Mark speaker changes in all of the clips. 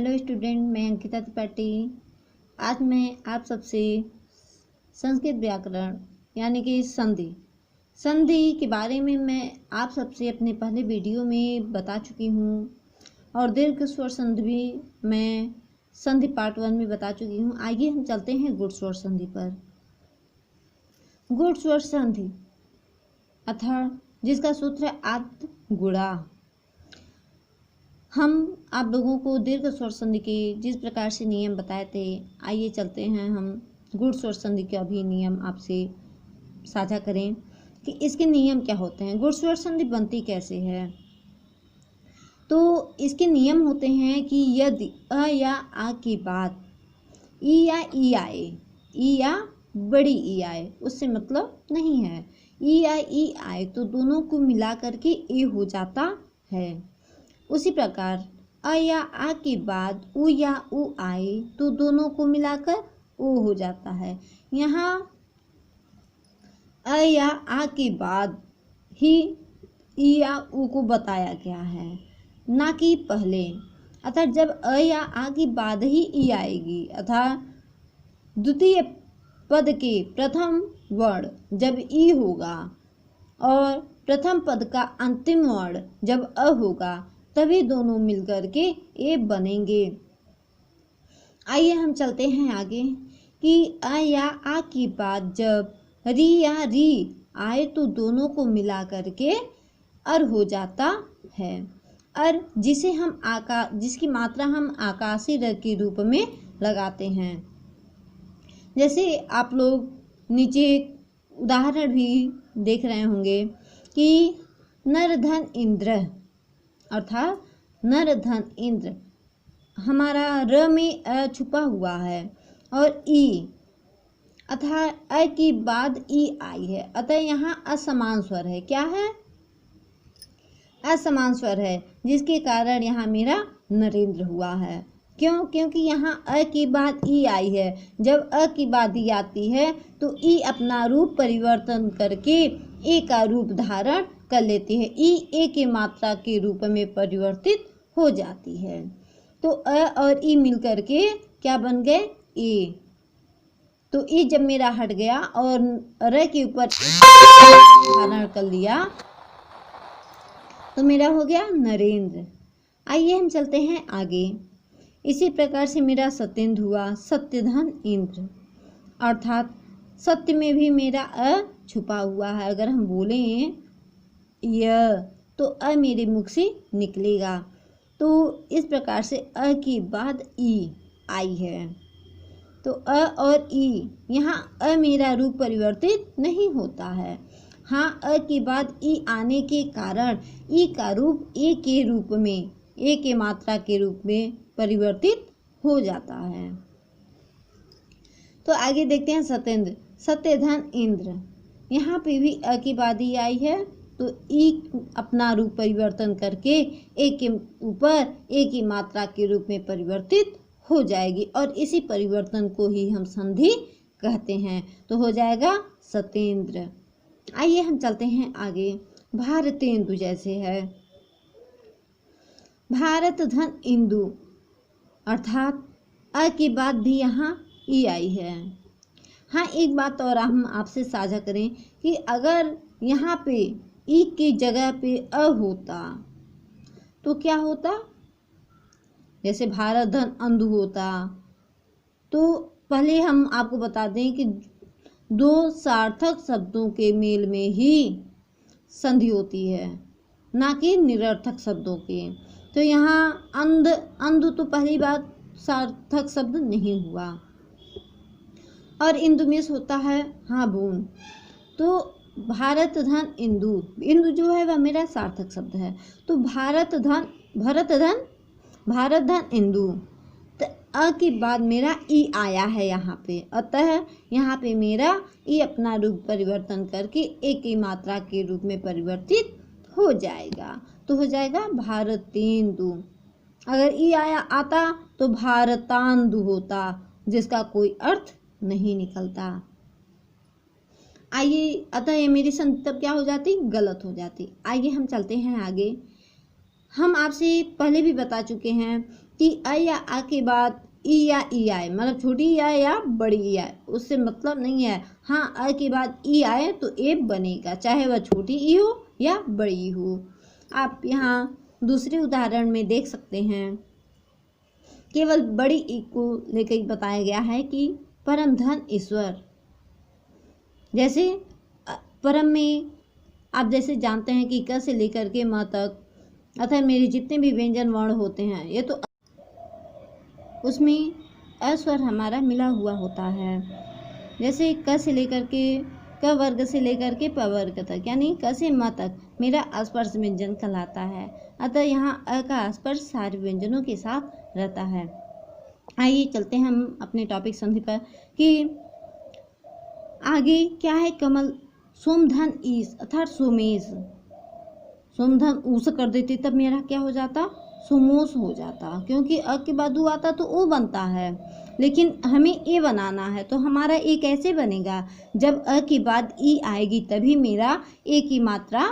Speaker 1: Hello student, मैं अंकिता त्रिपाठी। आज मैं आप सबसे संस्कृत व्याकरण यानी कि संधि के बारे में मैं आप सबसे अपने पहले वीडियो में बता चुकी हूँ और दीर्घ स्वर संधि भी मैं संधि पार्ट 1 में बता चुकी हूँ। आइए हम चलते हैं गुण स्वर संधि पर। गुण स्वर संधि अर्थात जिसका सूत्र है आर्त गुणा। हम आप लोगों को दीर्घ स्वर संधि के जिस प्रकार से नियम बताए थे, आइए चलते हैं हम गुण स्वर संधि का भी नियम आपसे साझा करें कि इसके नियम क्या होते हैं। गुण स्वर संधि बनती कैसे है, तो इसके नियम होते हैं कि यदि अ या आ की बात ई या ई आए, ई या बड़ी ई आए, उससे मतलब नहीं है, ई या ई आए तो दोनों को मिला करके ए हो जाता है। उसी प्रकार अ या आ के बाद उ या उ आए तो दोनों को मिलाकर ओ हो जाता है। यहाँ अ या आ के बाद ही ई या उ को बताया गया है, ना कि पहले। अर्थात जब अ या आ के बाद ही ई आएगी, अर्थात द्वितीय पद के प्रथम वर्ण जब ई होगा और प्रथम पद का अंतिम वर्ण जब अ होगा, तभी दोनों मिलकर के ए बनेंगे। आइए हम चलते हैं आगे कि अ या आ की बाद जब री या री आए तो दोनों को मिला करके अर हो जाता है। अर जिसकी मात्रा हम आकाशी र के रूप में लगाते हैं। जैसे आप लोग नीचे उदाहरण भी देख रहे होंगे कि नर धन इंद्र, अर्थात नर धन इंद्र, हमारा र में अ छुपा हुआ है और ई, अर्थात अ की बाद ई आई है, अतः यहाँ असमान स्वर है। क्या है? असमान स्वर है, जिसके कारण यहाँ मेरा नरेंद्र हुआ है। क्यों? क्योंकि यहाँ अ की बाद ई आई है। जब अ की बाद ई आती है तो ई अपना रूप परिवर्तन करके ए का रूप धारण कर लेती है। ई ए की मात्रा के रूप में परिवर्तित हो जाती है। तो अ और ई मिलकर के क्या बन गए? ए। तो ई जब मेरा हट गया और र के ऊपर धारण कर लिया तो मेरा हो गया नरेंद्र। आइए हम चलते हैं आगे। इसी प्रकार से मेरा सत्येंद्र हुआ, सत्यधन इंद्र, अर्थात सत्य में भी मेरा अ छुपा हुआ है। अगर हम बोलें य तो अ मेरे मुख से निकलेगा। तो इस प्रकार से अ के बाद ई आई है, तो अ और ई, यहाँ अ मेरा रूप परिवर्तित नहीं होता है। हाँ, अ के बाद ई आने के कारण ई का रूप ए के रूप में, ए के मात्रा के रूप में परिवर्तित हो जाता है। तो आगे देखते हैं सत्येंद्र, सत्यधन इंद्र। यहाँ पे भी अ की बाद ई आई है तो ई अपना रूप परिवर्तन करके ए के ऊपर ए की मात्रा के रूप में परिवर्तित हो जाएगी और इसी परिवर्तन को ही हम संधि कहते हैं। तो हो जाएगा सत्येंद्र। आइए हम चलते हैं आगे। भारतेंदु जैसे है, भारत धन इंदु, अर्थात अ के बाद भी यहाँ ई आई है। हाँ, एक बात और हम आपसे साझा करें कि अगर यहाँ पे ई की जगह पे अ होता तो क्या होता? जैसे भारत धन अंधु होता। तो पहले हम आपको बता दें कि दो सार्थक शब्दों के मेल में ही संधि होती है, ना कि निरर्थक शब्दों के। तो यहाँ अंध तो पहली बात सार्थक शब्द नहीं हुआ और इंदु में होता है हाँ बूंद। तो भारत धन इंदु, इंदु जो है वह मेरा सार्थक शब्द है। तो भारत धन इंदु, तो अ के बाद मेरा ई आया है यहाँ पे, अतः यहाँ पे मेरा ई अपना रूप परिवर्तन करके ए की मात्रा के रूप में परिवर्तित हो जाएगा। तो हो जाएगा भारतेंदु। अगर ई आता तो भारतांदु होता, जिसका कोई अर्थ नहीं निकलता। आइए, अतः ये मेरी संधि तब क्या हो जाती? गलत हो जाती। आइए हम चलते हैं आगे। हम आपसे पहले भी बता चुके हैं कि अ या आ के बाद ई या ई आए, मतलब छोटी ई आए या बड़ी ई आए, उससे मतलब नहीं है। हाँ, अ के बाद ई आए तो ए बनेगा, चाहे वह छोटी ई हो या बड़ी ई हो। आप यहाँ दूसरे उदाहरण में देख सकते हैं, केवल बड़ी ई को लेकर बताया गया है कि परम धन ईश्वर। जैसे परम में आप जैसे जानते हैं कि क से लेकर के म तक अतः मेरे जितने भी व्यंजन वर्ण होते हैं, ये तो उसमें अ स्वर हमारा मिला हुआ होता है। जैसे क से लेकर के क वर्ग से लेकर के प वर्ग तक, यानी क से म तक मेरा स्पर्श व्यंजन कहलाता है। अतः यहाँ अ का स्पर्श सारे व्यंजनों के साथ रहता है। आइए चलते हैं हम अपने टॉपिक संधि पर कि आगे क्या है। कमल सोमधन ईस अर्थात सोमेश, सोमधन ऊ से कर देते तब मेरा क्या हो जाता, सोमोस हो जाता, क्योंकि अ के बाद ऊ आता तो ओ बनता है, लेकिन हमें ए बनाना है। तो हमारा ए कैसे बनेगा, जब अ के बाद ई आएगी तभी मेरा ए की मात्रा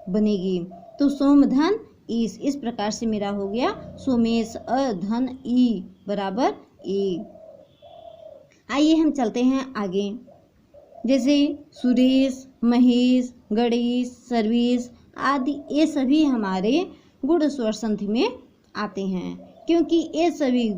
Speaker 1: बनेगी। तो सोमधन ईस, इस प्रकार से मेरा हो गया सोमेश अ धन ई बराबर ए। आइए हम चलते हैं आगे। जैसे सुरेश, महेश, गणेश, सर्वेश आदि, ये सभी हमारे गुण स्वर संधि में आते हैं, क्योंकि ये सभी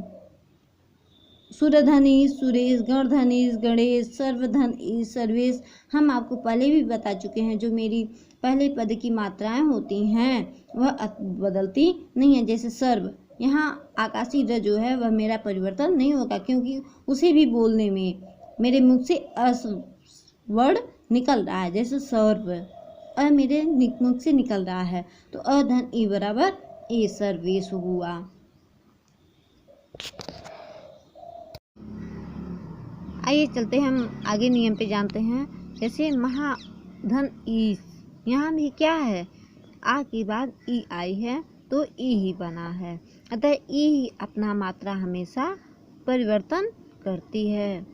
Speaker 1: सुरधनीश, सुरेश, गणधनीश, गणेश, सर्वधनीश, सर्वेश हम आपको पहले भी बता चुके हैं। जो मेरी पहले पद की मात्राएं होती हैं वह बदलती नहीं है। जैसे सर्व, यहाँ आकाशी र जो है वह मेरा परिवर्तन नहीं होगा, क्योंकि उसे भी बोलने में मेरे मुख से अस वर्ड निकल रहा है। जैसे सर्व, अ मेरे मुख से निकल रहा है, तो अ धन ई बराबर ए सर्वेश हुआ। आइए चलते हम आगे नियम पे जानते हैं। जैसे महाधन ईस, यहाँ भी क्या है, आ के बाद ई आई है तो ई ही बना है, अतः ई ही अपना मात्रा हमेशा परिवर्तन करती है,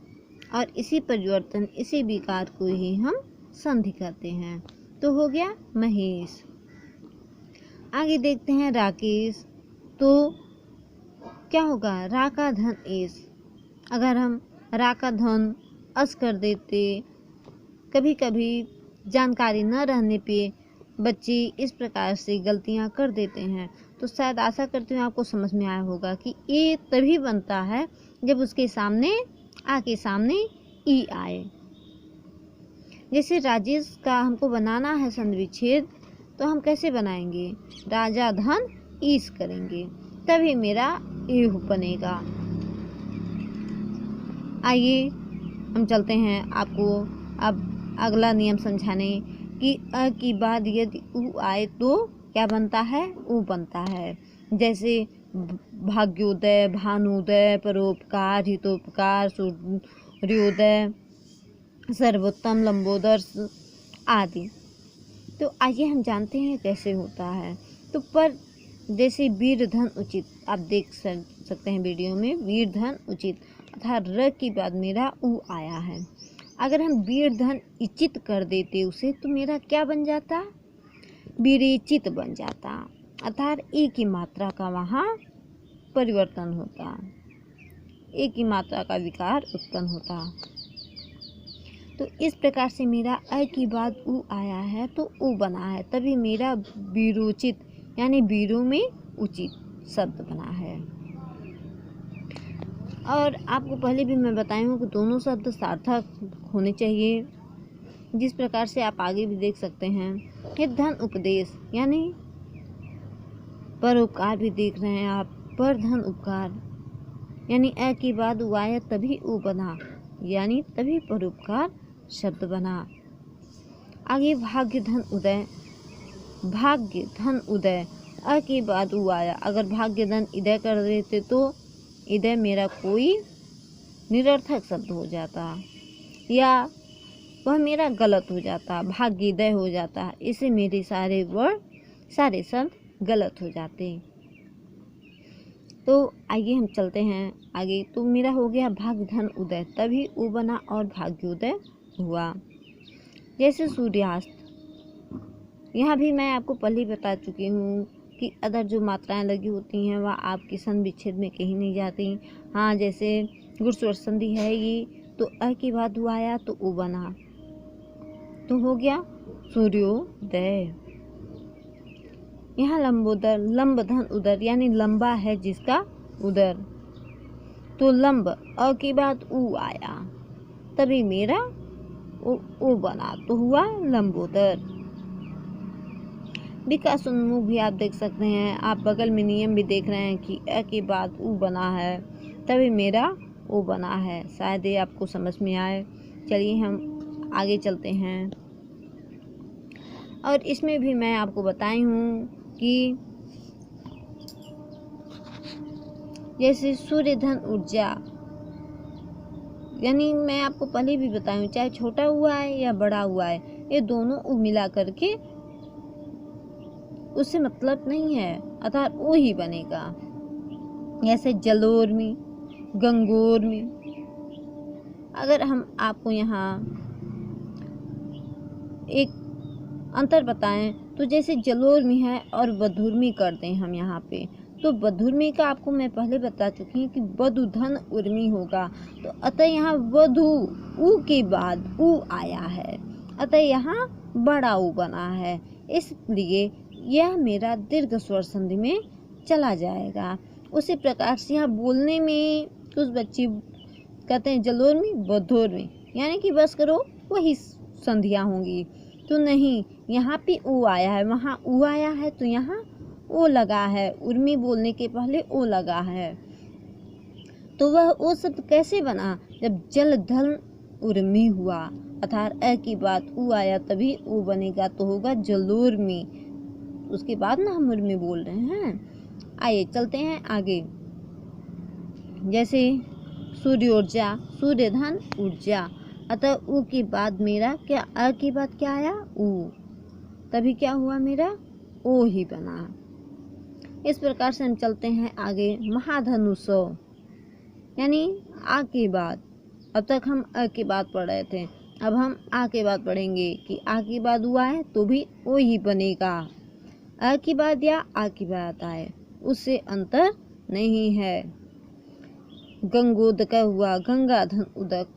Speaker 1: और इसी परिवर्तन, इसी विकार को ही हम संधि करते हैं। तो हो गया महेश। आगे देखते हैं राकेश, तो क्या होगा, रा का धन एस। अगर हम रा का धन अस कर देते, कभी कभी जानकारी न रहने पे बच्चे इस प्रकार से गलतियां कर देते हैं, तो शायद आशा करती हूँ आपको समझ में आया होगा कि ए तभी बनता है जब उसके सामने आ के सामने ई आए। जैसे राजेश का हमको बनाना है संधि विच्छेद, तो हम कैसे बनाएंगे, राजा धन ईस करेंगे तभी मेरा ए बनेगा। आइए हम चलते हैं आपको अब अगला नियम समझाने कि अ की बाद यदि उ आए तो क्या बनता है, उ बनता है। जैसे भाग्योदय, भानुदय, परोपकार, हितोपकार, सूर्योदय, सर्वोत्तम, लंबोदर आदि। तो आइए हम जानते हैं कैसे होता है। तो पर जैसे वीर धन उचित, आप देख सकते हैं वीडियो में, वीर धन उचित अर्थात र के बाद मेरा उ आया है। अगर हम वीर धन इचित कर देते उसे, तो मेरा क्या बन जाता, वीरेचित बन जाता, अर्थात ए की मात्रा का वहाँ परिवर्तन होता, ए की मात्रा का विकार उत्पन्न होता। तो इस प्रकार से मेरा अ की बाद उ आया है तो उ बना है, तभी मेरा वीरोचित यानी वीरों में उचित शब्द बना है। और आपको पहले भी मैं बताई हूँ कि दोनों शब्द सार्थक होने चाहिए, जिस प्रकार से आप आगे भी देख सकते हैं। हित धन उपदेश यानी परोपकार भी देख रहे हैं आप, पर धन उपकार यानी अ की बाद उ आया तभी उ बना, यानी तभी परोपकार शब्द बना। आगे भाग्य धन उदय, भाग्य धन उदय अ के बाद उ आया, अगर भाग्य धन इदय कर देते तो इदय मेरा कोई निरर्थक शब्द हो जाता, या वह मेरा गलत हो जाता, भाग्योदय हो जाता, इससे मेरे सारे वर्ड, सारे शब्द गलत हो जाते। तो आइए हम चलते हैं आगे। तो मेरा हो गया भाग्य धन उदय, तभी उ बना और भाग्योदय हुआ। जैसे सूर्यास्त, यहाँ भी मैं आपको पहले ही बता चुकी हूँ कि अदर जो मात्राएं लगी होती हैं वह आपकी संधि विच्छेद में कहीं नहीं जाती। हाँ, जैसे गुण संधि है ये, तो अ के बाद उ आया तो उ बना, तो हो गया सूर्योदय। यहाँ लंबोदर, लंब धन उदर, यानी लंबा है जिसका उदर, तो लंब अ के बाद उ आया तभी मेरा ओ बना, तो हुआ लंबोदर। विकासोन्मुख भी आप देख सकते हैं, आप बगल में नियम भी देख रहे हैं कि अ के बाद उ बना है तभी मेरा ओ बना है। शायद ये आपको समझ में आए। चलिए हम आगे चलते हैं। और इसमें भी मैं आपको बताई हूँ कि जैसे सूर्य धन ऊर्जा, यानी मैं आपको पहले भी बताई हूँ, चाहे छोटा हुआ है या बड़ा हुआ है, ये दोनों उ मिला करके उससे मतलब नहीं है, अर्थात वो ही बनेगा। जैसे जलोर्मी, गंगोर्मी। अगर हम आपको यहाँ एक अंतर बताएं तो जैसे जलोर्मी है और बधुर्मी कर दें हम यहाँ पे, तो बधुर्मी का आपको मैं पहले बता चुकी हूँ कि वधु धन उर्मी होगा, तो अतः यहाँ वधु उ के बाद उ आया है, अतः यहाँ बड़ा उ बना है, इसलिए यह मेरा दीर्घ स्वर संधि में चला जाएगा। उसी प्रकार से यहाँ बोलने में कुछ बच्चे कहते हैं जलोर्मी बधोर्मी, यानी कि बस करो वही संधियाँ होंगी, तो नहीं, यहाँ पे ओ आया है, वहाँ उ आया है, तो यहाँ ओ लगा है, उर्मी बोलने के पहले ओ लगा है। तो वह ओ शब्द कैसे बना? जब जल धन उर्मी हुआ, अर्थात अ की बात उ आया तभी ओ बनेगा, तो होगा जलोर्मी। उसके बाद ना हम उर्मी बोल रहे हैं। आइए चलते हैं आगे। जैसे सूर्योर्जा, सूर्य धन ऊर्जा, अतः उ के बाद मेरा क्या, अ के बाद क्या आया? उ, तभी क्या हुआ मेरा? ओ ही बना। इस प्रकार से हम चलते हैं आगे। महाधनुष, यानी आ के बाद, अब तक हम अ के बाद पढ़ रहे थे, अब हम आ के बाद पढ़ेंगे कि आ के बाद हुआ है तो भी ओ ही बनेगा। अ के बाद या आ के बाद आए उससे अंतर नहीं है। गंगोदक हुआ, गंगा धन उदक,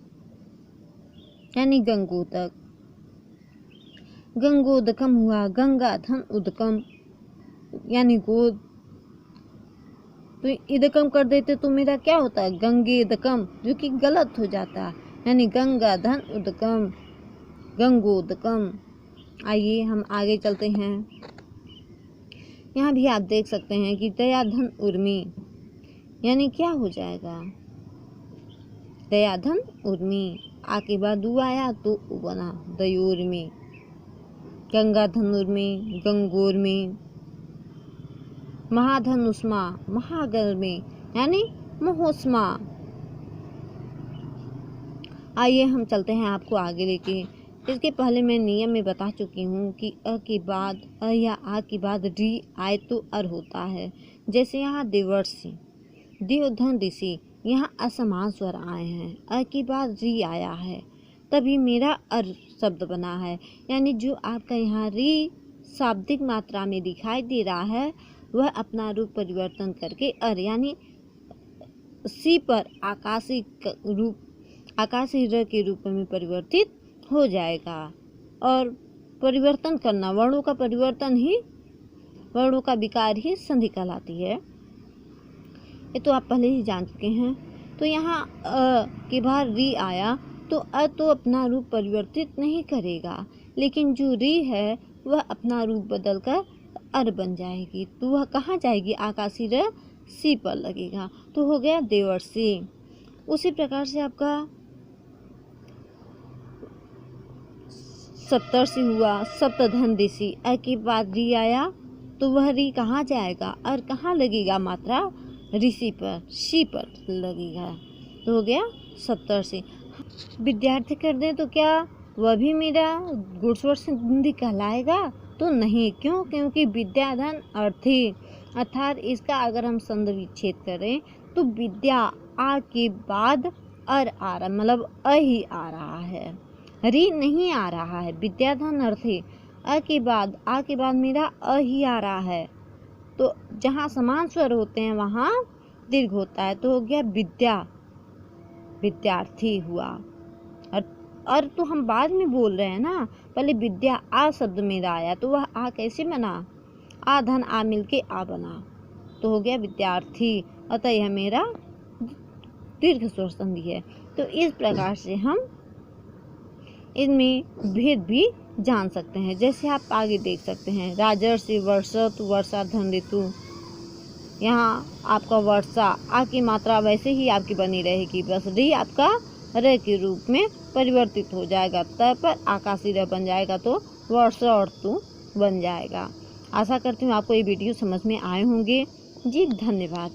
Speaker 1: यानी गंगोदक। गंगोदकम हुआ, गंगा धन उदकम, यानी गोद। तो इदकम कर देते तो मेरा क्या होता है? गंगेदकम, जो कि गलत हो जाता है, यानी गंगा धन उदकम, गंगोदकम। आइए हम आगे चलते हैं। यहाँ भी आप देख सकते हैं कि दया धन उर्मी, यानी क्या हो जाएगा? दया धन उर्मी, आ के बाद उ आया तो उ बना, दयोर्मी। गंगा धन उर्मी, गंगोर्मी। महाधनुष्मा, महागर्मी, यानी महोष्मा। आइए हम चलते हैं आपको आगे लेके। इसके पहले मैं नियम में बता चुकी हूँ कि अ के बाद, अ या आ के बाद री आए तो अर होता है। जैसे यहाँ देवर्षि, देवधन ऋषि, यहाँ असमान स्वर आए हैं, अ के बाद री आया है तभी मेरा अर शब्द बना है, यानी जो आपका यहाँ री शाब्दिक मात्रा में दिखाई दे रहा है वह अपना रूप परिवर्तन करके अर, यानी सी पर आकाशी रूप, आकाशी र के रूप में परिवर्तित हो जाएगा। और परिवर्तन करना, वर्णों का परिवर्तन ही, वर्णों का विकार ही संधि कहलाती है। ये तो आप पहले ही जान चुके हैं। तो यहाँ अ के बाद री आया तो अ तो अपना रूप परिवर्तित नहीं करेगा, लेकिन जो री है वह अपना रूप बदलकर अर बन जाएगी, तो वह कहाँ जाएगी? आकाशी र सी पर लगेगा, तो हो गया देवर्षि। उसी प्रकार से आपका सप्तर्षि हुआ, सप्तधन ऋषि, अ के बाद री आया तो वह री कहाँ जाएगा? अर कहाँ लगेगा? मात्रा ऋषि पर, शी पर लगेगा, तो हो गया सप्तर्षि। विद्यार्थी कर दे तो क्या वह भी मेरा गुणस्वर संधि कहलाएगा? तो नहीं। क्यों? क्योंकि विद्याधन अर्थी, अर्थात इसका अगर हम संधि विच्छेद करें तो विद्या आ के बाद अर आ रहा, मतलब अ ही आ रहा है, री नहीं आ रहा है। विद्याधन अर्थी, अ के बाद, आ के बाद मेरा अ ही आ रहा है, तो जहाँ समान स्वर होते हैं वहाँ दीर्घ होता है, तो हो गया विद्या, विद्यार्थी हुआ। और तो हम बाद में बोल रहे हैं ना, पहले विद्या आ शब्द मेरा आया, तो वह आ कैसे बना, आ धन आ मिलके आ बना, तो हो गया विद्यार्थी। अतः यह मेरा दीर्घ स्वर संधि है। तो इस प्रकार से हम इनमें भेद भी जान सकते हैं। जैसे आप आगे देख सकते हैं, राजर्षि वर्षतु वर्षा धन ऋतु, यहाँ आपका वर्षा आ की मात्रा वैसे ही आपकी बनी रहेगी, बस री आपका र के रूप में परिवर्तित हो जाएगा, त पर आकाशी र बन जाएगा, तो वर्षा और तु बन जाएगा। आशा करती हूँ आपको ये वीडियो समझ में आए होंगे जी। धन्यवाद।